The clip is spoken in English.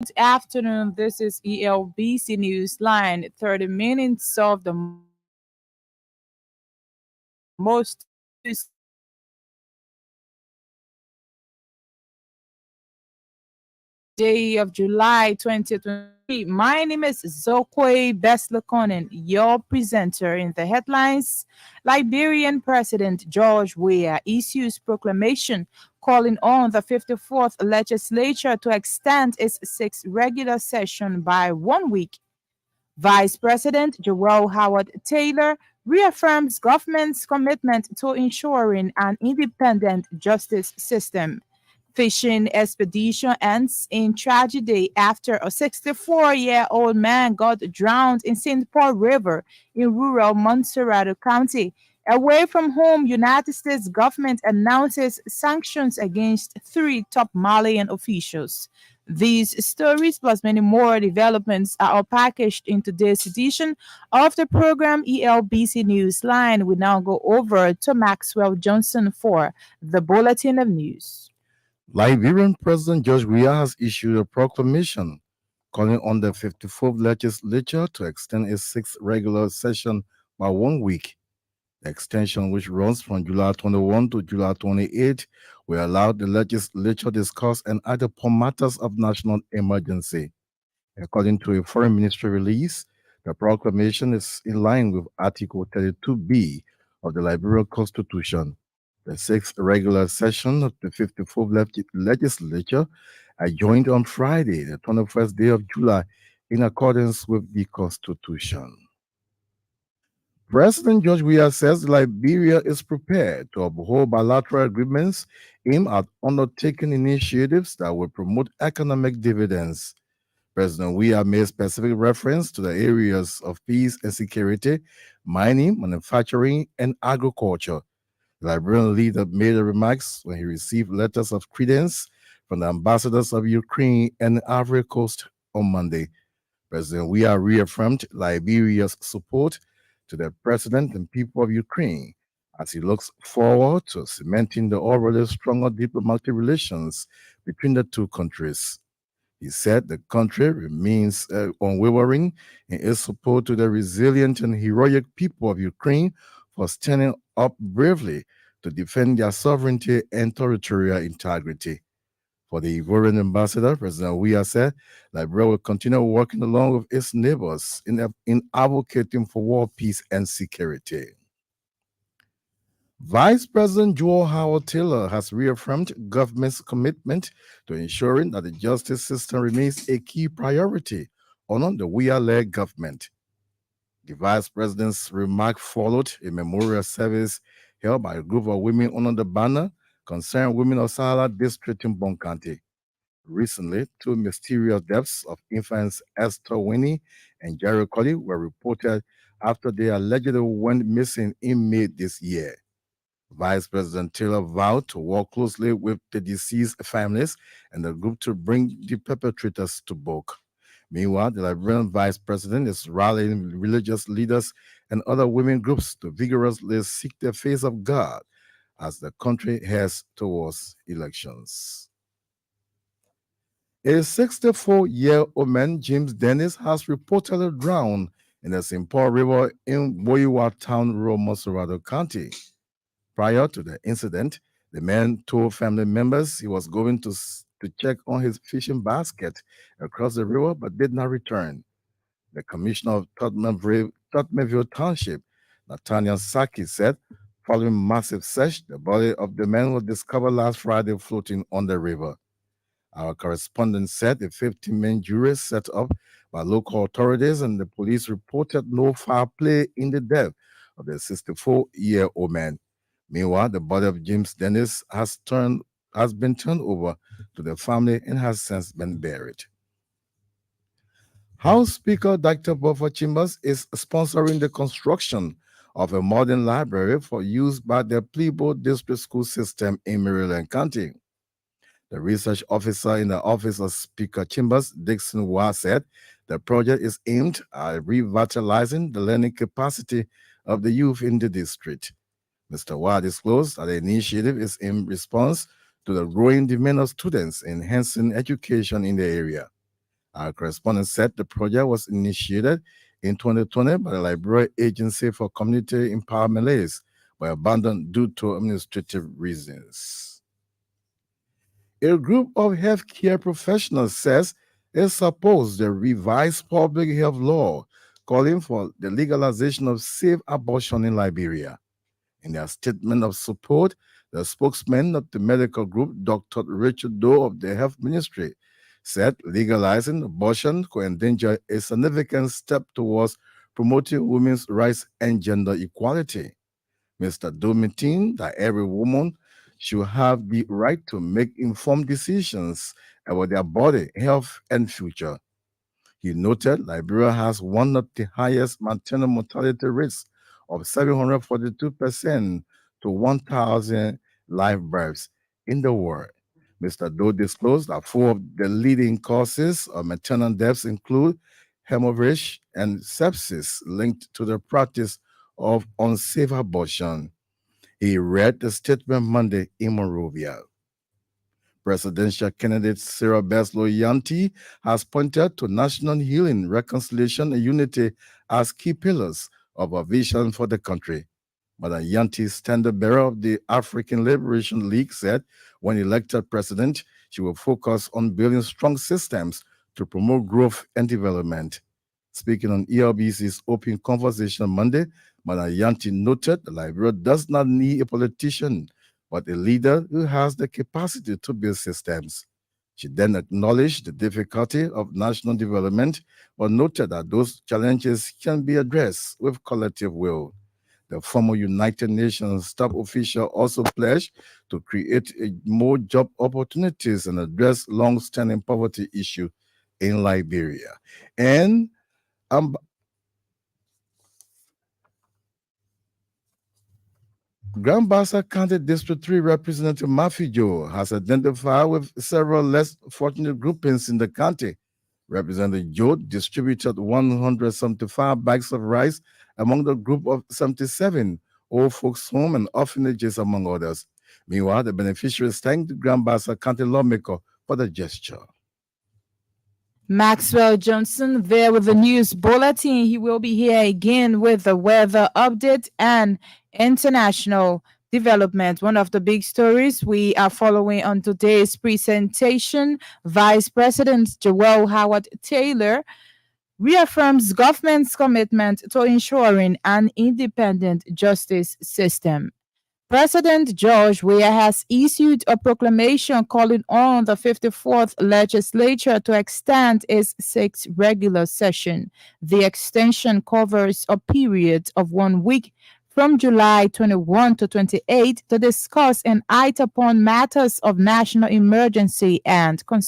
Good afternoon. This is ELBC News Line. 30 minutes of the most news day of July 2023. My name is Zokwe Beslekonen, your presenter. In the headlines, Liberian President George Weah issues proclamation calling on the 54th legislature to extend its sixth regular session by 1 week. Vice President Joel Howard Taylor reaffirms government's commitment to ensuring an independent justice system. Fishing expedition ends in tragedy after a 64-year-old man got drowned in St. Paul River in rural Montserrat County. Away from home, United States government announces sanctions against three top Malian officials. These stories, plus many more developments, are all packaged in today's edition of the program ELBC Newsline. We now go over to Maxwell Johnson for the Bulletin of News. Liberian President George Weah has issued a proclamation calling on the 54th legislature to extend its sixth regular session by 1 week. The extension, which runs from July 21 to July 28, will allow the legislature to discuss and act upon matters of national emergency. According to a foreign ministry release, the proclamation is in line with Article 32B of the Liberian Constitution. The sixth regular session of the 54th legislature adjourned on Friday, the 21st day of July, in accordance with the Constitution. President George Weah says Liberia is prepared to uphold bilateral agreements aimed at undertaking initiatives that will promote economic dividends. President Weah made specific reference to the areas of peace and security, mining, manufacturing, and agriculture. The Liberian leader made the remarks when he received letters of credence from the ambassadors of Ukraine and the Ivory Coast on Monday. President Weah reaffirmed Liberia's support to the president and people of Ukraine as he looks forward to cementing the already stronger diplomatic relations between the two countries. He said the country remains unwavering in its support to the resilient and heroic people of Ukraine for standing up bravely to defend their sovereignty and territorial integrity. For the Ivorian ambassador, President Weah said Liberia will continue working along with its neighbors in advocating for world peace and security. Vice President Joel Howard Taylor has reaffirmed government's commitment to ensuring that the justice system remains a key priority under the Weah-led government. The vice president's remark followed a memorial service held by a group of women under the banner Concerned Women of Sahara District in Bon County. Recently, two mysterious deaths of infants Esther Winnie and Jerry Colley were reported after they allegedly went missing in May this year. Vice President Taylor vowed to work closely with the deceased families and the group to bring the perpetrators to book. Meanwhile, the Liberian vice president is rallying religious leaders and other women groups to vigorously seek the face of God as the country heads towards elections. A 64-year-old man, James Dennis, has reportedly drowned in the St. Paul River in Boiwa Town, rural Montserrat County. Prior to the incident, the man told family members he was going to check on his fishing basket across the river but did not return. The commissioner of Tottenville Township, Nathaniel Saki, said following massive search, the body of the man was discovered last Friday floating on the river. Our correspondent said a 15-man jury set up by local authorities and the police reported no foul play in the death of the 64-year-old man. Meanwhile, the body of James Dennis has been turned over to the family and has since been buried. House Speaker Dr. Buffer Chambers is sponsoring the construction of a modern library for use by the Plebo District School System in Maryland County. The research officer in the office of Speaker Chambers, Dixon Waugh, said the project is aimed at revitalizing the learning capacity of the youth in the district. Mr. Waugh disclosed that the initiative is in response to the growing demand of students enhancing education in the area. Our correspondent said the project was initiated in 2020 by the Liberia Agency for Community Empowerment Lays, but abandoned due to administrative reasons. A group of healthcare professionals says it supports the revised public health law calling for the legalization of safe abortion in Liberia. In their statement of support, the spokesman of the medical group, Dr. Richard Doe of the Health Ministry, said legalizing abortion could endanger a significant step towards promoting women's rights and gender equality. Mr. Doe maintained that every woman should have the right to make informed decisions about their body, health, and future. He noted Liberia has one of the highest maternal mortality rates of 742% to 1,000 live births in the world. Mr. Doe disclosed that four of the leading causes of maternal deaths include hemorrhage and sepsis linked to the practice of unsafe abortion. He read the statement Monday in Monrovia. Presidential candidate Sarah Beslow Yanti has pointed to national healing, reconciliation, and unity as key pillars of her vision for the country. Madam Yanti, standard bearer of the African Liberation League, said when elected president, she will focus on building strong systems to promote growth and development. Speaking on ELBC's open conversation on Monday, Madam Yanti noted that Liberia does not need a politician but a leader who has the capacity to build systems. She then acknowledged the difficulty of national development, but noted that those challenges can be addressed with collective will. The former United Nations staff official also pledged to create more job opportunities and address long-standing poverty issue in Liberia. And Grand Bassa County District 3 Representative Matthew Joe has identified with several less fortunate groupings in the county. Representative Joe distributed 175 bags of rice among the group of 77 old folks' home and orphanages, among others. Meanwhile, the beneficiaries thanked the Grand Bassa County lawmaker for the gesture. Maxwell Johnson there with the news bulletin. He will be here again with the weather update and international development. One of the big stories we are following on today's presentation, Vice President Joel Howard Taylor reaffirms government's commitment to ensuring an independent justice system. President George Weah has issued a proclamation calling on the 54th legislature to extend its sixth regular session. The extension covers a period of 1 week from July 21 to 28 to discuss and act upon matters of national emergency and